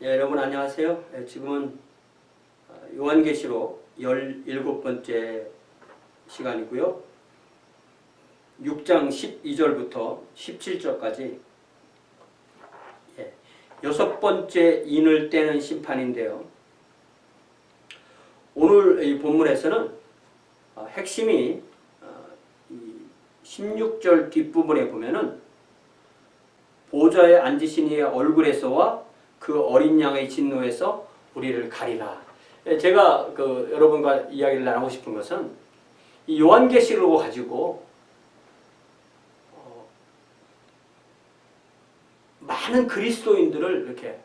예, 여러분 안녕하세요. 예, 지금은 요한계시록 17번째 시간이고요. 6장 12절부터 17절까지 6번째 인을 떼는 심판인데요. 오늘 이 본문에서는 핵심이 16절 뒷부분에 보면은 보좌에 앉으신 이의 얼굴에서와 그 어린 양의 진노에서 우리를 가리라. 제가 여러분과 이야기를 나누고 싶은 것은 이 요한계시록을 가지고 많은 그리스도인들을 이렇게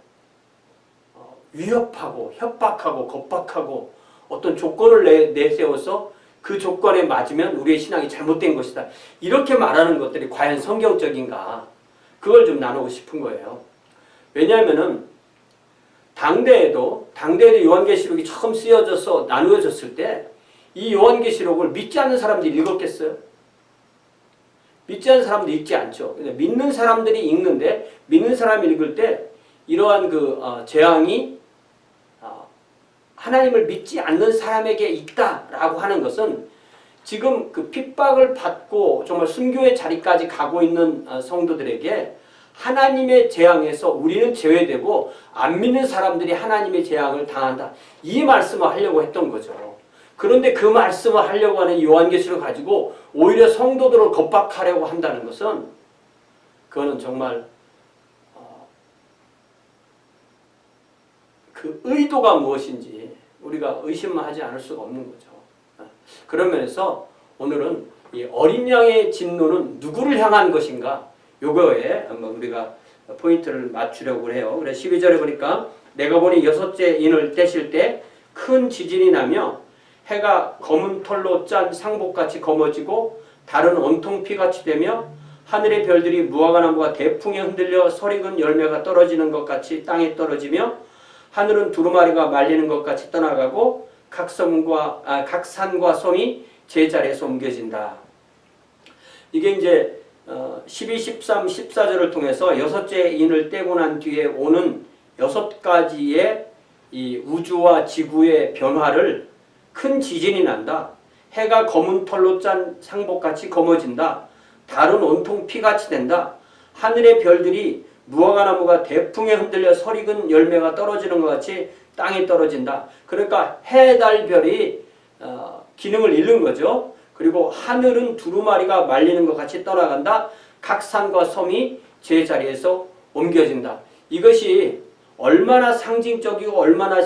위협하고 협박하고 겁박하고 어떤 조건을 내세워서 그 조건에 맞으면 우리의 신앙이 잘못된 것이다. 이렇게 말하는 것들이 과연 성경적인가? 그걸 좀 나누고 싶은 거예요. 왜냐하면은 당대에도 요한계시록이 처음 쓰여져서 나누어졌을 때 이 요한계시록을 믿지 않는 사람들이 읽었겠어요? 믿지 않는 사람들이 읽지 않죠. 믿는 사람들이 읽는데 믿는 사람이 읽을 때 이러한 재앙이 하나님을 믿지 않는 사람에게 있다라고 하는 것은 지금 그 핍박을 받고 정말 순교의 자리까지 가고 있는 성도들에게 하나님의 재앙에서 우리는 제외되고 안 믿는 사람들이 하나님의 재앙을 당한다. 이 말씀을 하려고 했던 거죠. 그런데 그 말씀을 하려고 하는 요한계시를 가지고 오히려 성도들을 겁박하려고 한다는 것은 그거는 정말 그 의도가 무엇인지 우리가 의심만 하지 않을 수가 없는 거죠. 그런 면에서 오늘은 이 어린 양의 진노는 누구를 향한 것인가? 요거에 한번 우리가 포인트를 맞추려고 해요. 그래서 12절에 보니까 내가 보니 여섯째 인을 떼실 때 큰 지진이 나며 해가 검은 털로 짠 상복같이 검어지고 달은 온통 피같이 되며 하늘의 별들이 무화과나무가 대풍에 흔들려 설익은 열매가 떨어지는 것 같이 땅에 떨어지며 하늘은 두루마리가 말리는 것 같이 떠나가고 각 산과 섬이 제자리에서 옮겨진다. 이게 이제 12, 13, 14절을 통해서 여섯째 인을 떼고 난 뒤에 오는 6가지의 이 우주와 지구의 변화를 큰 지진이 난다. 해가 검은 털로 짠 상복같이 검어진다. 달은 온통 피같이 된다. 하늘의 별들이 무화과나무가 대풍에 흔들려 설익은 열매가 떨어지는 것 같이 땅에 떨어진다. 그러니까 해, 달, 별이 기능을 잃는 거죠. 그리고 하늘은 두루마리가 말리는 것 같이 떠나간다. 각 산과 섬이 제자리에서 옮겨진다. 이것이 얼마나 상징적이고 얼마나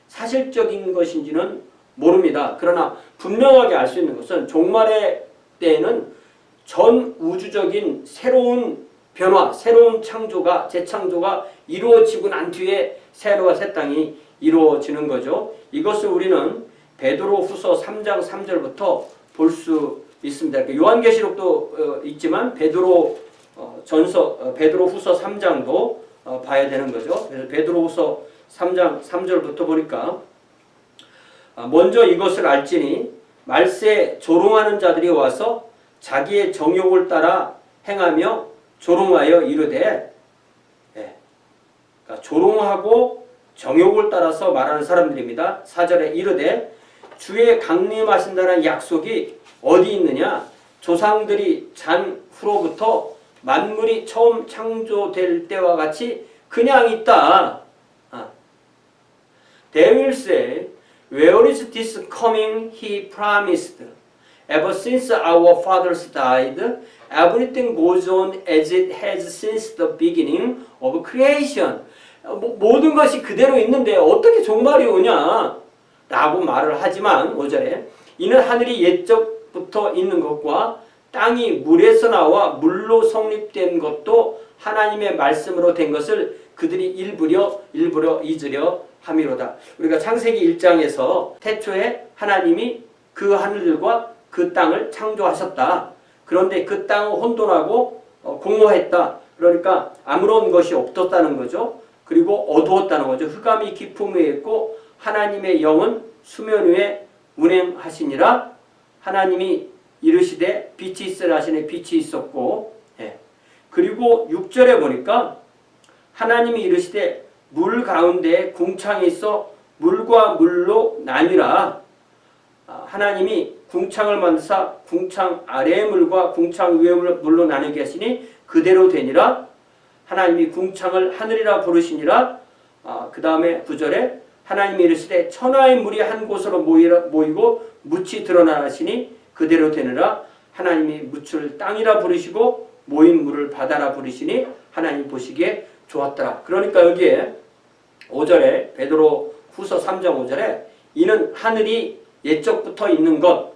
사실적인 것인지는 모릅니다. 그러나 분명하게 알 수 있는 것은 종말의 때에는 전 우주적인 새로운 변화, 새로운 창조가, 재창조가 이루어지고 난 뒤에 새 하늘과 새 땅이 이루어지는 거죠. 이것을 우리는 베드로후서 3장 3절부터 볼 수 있습니다. 요한계시록도 있지만 베드로후서 3장도 봐야 되는 거죠. 그래서 베드로후서 3장 3절부터 보니까 먼저 이것을 알지니 말세에 조롱하는 자들이 와서 자기의 정욕을 따라 행하며 조롱하여 이르되 그러니까 조롱하고 정욕을 따라서 말하는 사람들입니다. 4절에 이르되 주의 강림하신다는 약속이 어디 있느냐? 조상들이 잔 후로부터 만물이 처음 창조될 때와 같이 그냥 있다. They will say, where is this coming he promised? Ever since our fathers died, everything goes on as it has since the beginning of creation. 모든 것이 그대로 있는데 어떻게 종말이 오냐? 라고 말을 하지만 5절에 이는 하늘이 옛적부터 있는 것과 땅이 물에서 나와 물로 성립된 것도 하나님의 말씀으로 된 것을 그들이 일부러 잊으려 함이로다. 우리가 창세기 1장에서 태초에 하나님이 그 하늘들과 그 땅을 창조하셨다. 그런데 그 땅은 혼돈하고 공허했다. 그러니까 아무런 것이 없었다는 거죠. 그리고 어두웠다는 거죠. 흑암이 깊음 위에 있고 하나님의 영은 수면 위에 운행하시니라. 하나님이 이르시되 빛이 있으라 하시니 빛이 있었고, 그리고 6절에 보니까 하나님이 이르시되 물 가운데에 궁창이 있어 물과 물로 나뉘라. 하나님이 궁창을 만드사 궁창 아래의 물과 궁창 위의 물로 나누게 하시니 그대로 되니라. 하나님이 궁창을 하늘이라 부르시니라. 그 다음에 9절에 하나님이 이르시되 천하의 물이 한 곳으로 모이고 묻이 드러나시니 그대로 되느라. 하나님이 묻을 땅이라 부르시고 모인 물을 바다라 부르시니 하나님 보시기에 좋았더라. 그러니까 여기에 5절에 베드로 후서 3장 5절에 이는 하늘이 옛적부터 있는 것,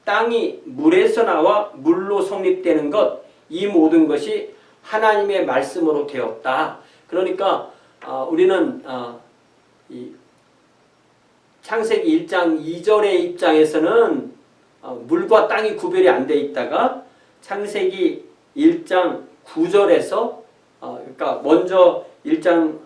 땅이 물에서 나와 물로 성립되는 것, 이 모든 것이 하나님의 말씀으로 되었다. 그러니까 우리는 이 창세기 1장 2절의 입장에서는 물과 땅이 구별이 안 돼 있다가 창세기 1장 9절에서 그러니까 먼저 1장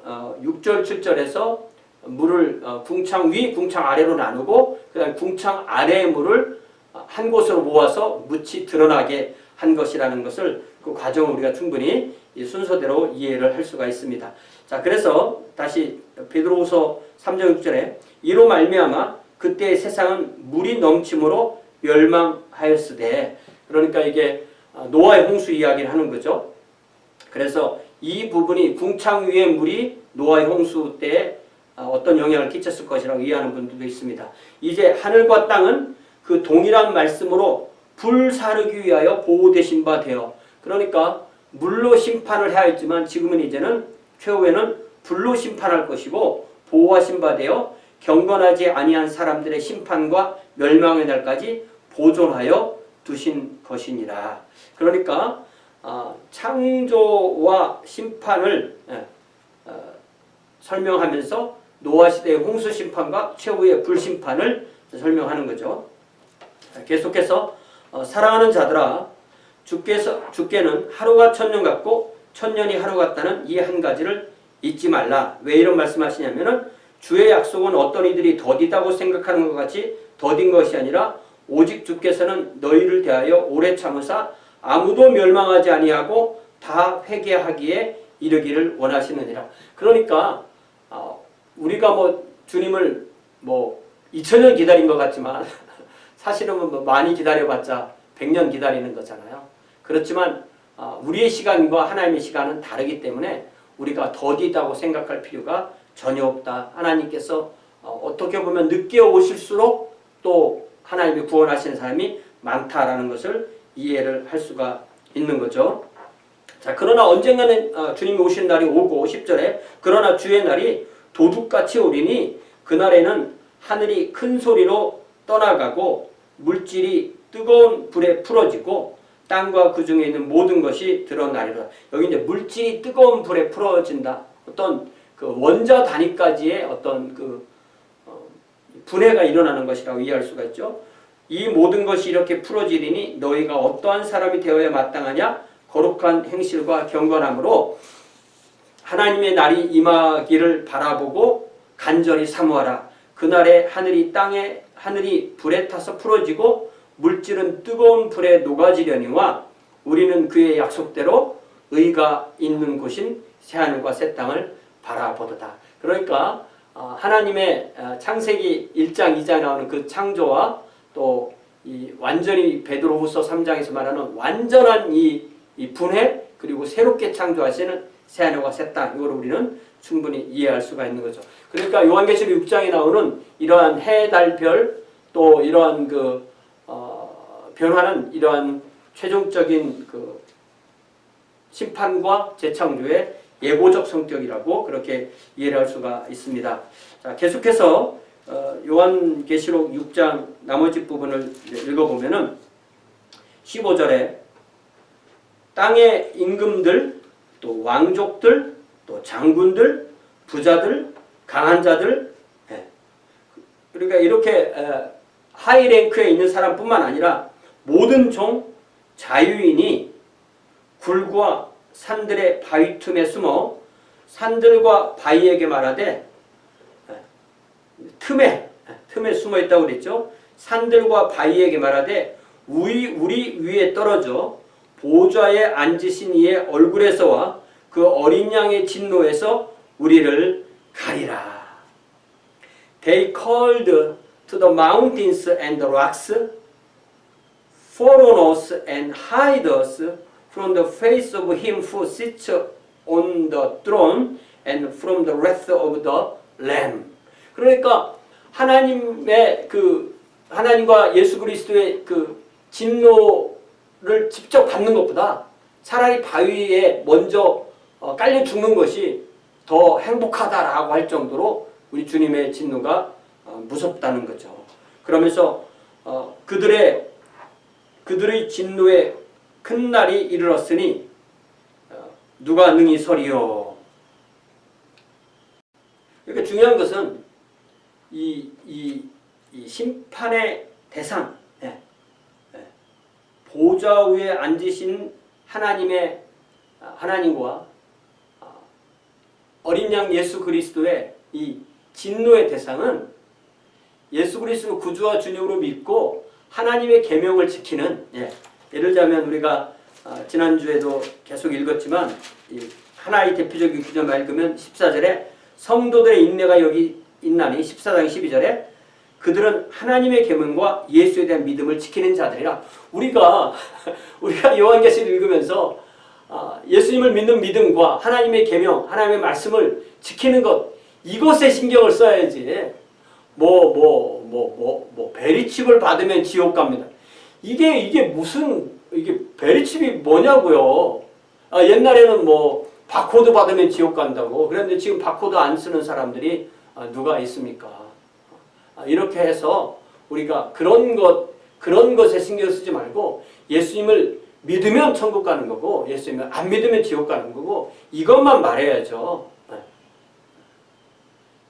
6절 7절에서 물을 궁창 위, 궁창 아래로 나누고 그다음 궁창 아래의 물을 한 곳으로 모아서 묻이 드러나게 한 것이라는 것을 그 과정을 우리가 충분히 이 순서대로 이해를 할 수가 있습니다. 자, 그래서 다시 베드로후서 3장 6절에 이로 말미암아 그때의 세상은 물이 넘침으로 멸망하였으되, 그러니까 이게 노아의 홍수 이야기를 하는 거죠. 그래서 이 부분이 궁창 위의 물이 노아의 홍수 때에 어떤 영향을 끼쳤을 것이라고 이해하는 분들도 있습니다. 이제 하늘과 땅은 그 동일한 말씀으로 불사르기 위하여 보호되신 바 되어, 그러니까 물로 심판을 해야 했지만 지금은 이제는 최후에는 불로 심판할 것이고 보호하신 바 되어 경건하지 아니한 사람들의 심판과 멸망의 날까지 보존하여 두신 것이니라. 그러니까 창조와 심판을 설명하면서 노아 시대의 홍수 심판과 최후의 불심판을 설명하는 거죠. 계속해서 사랑하는 자들아, 주께는 하루가 천년 같고 천년이 하루 같다는 이 한 가지를 잊지 말라. 왜 이런 말씀하시냐면은 주의 약속은 어떤 이들이 더디다고 생각하는 것 같이 더딘 것이 아니라 오직 주께서는 너희를 대하여 오래 참으사 아무도 멸망하지 아니하고 다 회개하기에 이르기를 원하시느니라. 그러니까 우리가 주님을 2000년 기다린 것 같지만 사실은 많이 기다려봤자 100년 기다리는 거잖아요. 그렇지만 우리의 시간과 하나님의 시간은 다르기 때문에 우리가 더디다고 생각할 필요가 전혀 없다. 하나님께서 어떻게 보면 늦게 오실수록 또 하나님이 구원하시는 사람이 많다라는 것을 이해를 할 수가 있는 거죠. 자, 그러나 언젠가는 주님이 오신 날이 오고 10절에 그러나 주의 날이 도둑같이 오리니 그날에는 하늘이 큰 소리로 떠나가고 물질이 뜨거운 불에 풀어지고 땅과 그 중에 있는 모든 것이 드러나리라. 여기 이제 물질이 뜨거운 불에 풀어진다. 어떤 그 원자 단위까지의 어떤 분해가 일어나는 것이라고 이해할 수가 있죠. 이 모든 것이 이렇게 풀어지리니 너희가 어떠한 사람이 되어야 마땅하냐? 거룩한 행실과 경건함으로 하나님의 날이 임하기를 바라보고 간절히 사모하라. 그날에 하늘이 불에 타서 풀어지고 물질은 뜨거운 불에 녹아지려니와 우리는 그의 약속대로 의가 있는 곳인 새하늘과 새 땅을 바라보도다. 그러니까 하나님의 창세기 1장 2장에 나오는 그 창조와 또 이 완전히 베드로후서 3장에서 말하는 완전한 이 분해 그리고 새롭게 창조하시는 새하늘과 새 땅, 이걸 우리는 충분히 이해할 수가 있는 거죠. 그러니까 요한계시록 6장에 나오는 이러한 해, 달, 별 또 이러한 변화는 이러한 최종적인 심판과 재창조의 예고적 성격이라고 그렇게 이해를 할 수가 있습니다. 자, 계속해서 요한계시록 6장 나머지 부분을 읽어보면은 15절에 땅의 임금들, 또 왕족들, 또 장군들, 부자들, 강한 자들, 그러니까 이렇게 하이랭크에 있는 사람뿐만 아니라 모든 종, 자유인이 굴과 산들의 바위 틈에 숨어 산들과 바위에게 말하되, 틈에 숨어 있다고 그랬죠. 산들과 바위에게 말하되 우리 위에 떨어져 보좌에 앉으신 이의 얼굴에서와 그 어린 양의 진노에서 우리를 가리라. They called to the mountains and the rocks, follow us and hide us from the face of him who sits on the throne and from the wrath of the Lamb. 그러니까 하나님과 예수 그리스도의 그 진노를 직접 받는 것보다 차라리 바위에 먼저 깔려 죽는 것이 더 행복하다라고 할 정도로 우리 주님의 진노가 무섭다는 거죠. 그러면서 그들의 진노의 큰 날이 이르렀으니 누가 능히 서리요. 그러니까 중요한 것은 이 심판의 대상, 보좌 위에 앉으신 하나님과 어린 양 예수 그리스도의 이 진노의 대상은 예수 그리스도 구주와 주님으로 믿고 하나님의 계명을 지키는, 예를 들자면 우리가 지난주에도 계속 읽었지만 하나의 대표적인 구절만 읽으면 14절에 성도들의 인내가 여기 있나니 14장 12절에 그들은 하나님의 계명과 예수에 대한 믿음을 지키는 자들이라. 우리가 요한계시를 읽으면서 예수님을 믿는 믿음과 하나님의 계명, 하나님의 말씀을 지키는 것, 이것에 신경을 써야지. 베리칩을 받으면 지옥 갑니다. 이게 베리칩이 뭐냐고요. 옛날에는 바코드 받으면 지옥 간다고. 그런데 지금 바코드 안 쓰는 사람들이 누가 있습니까? 이렇게 해서 우리가 그런 것에 신경 쓰지 말고 예수님을 믿으면 천국 가는 거고 예수님을 안 믿으면 지옥 가는 거고 이것만 말해야죠.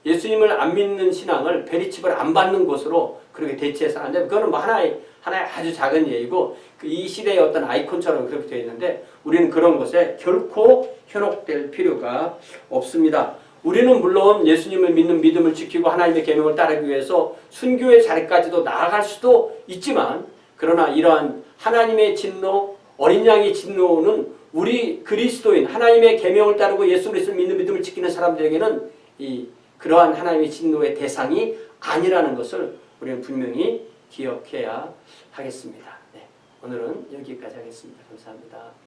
예수님을 안 믿는 신앙을 베리칩을 안 받는 것으로 그렇게 대체해서 안 돼요. 그거는 하나의 아주 작은 예이고 이 시대의 어떤 아이콘처럼 그렇게 되어 있는데 우리는 그런 것에 결코 현혹될 필요가 없습니다. 우리는 물론 예수님을 믿는 믿음을 지키고 하나님의 계명을 따르기 위해서 순교의 자리까지도 나아갈 수도 있지만 그러나 이러한 하나님의 진노, 어린 양의 진노는 우리 그리스도인 하나님의 계명을 따르고 예수 그리스도를 믿는 믿음을 지키는 사람들에게는 그러한 하나님의 진노의 대상이 아니라는 것을 우리는 분명히 기억해야 하겠습니다. 오늘은 여기까지 하겠습니다. 감사합니다.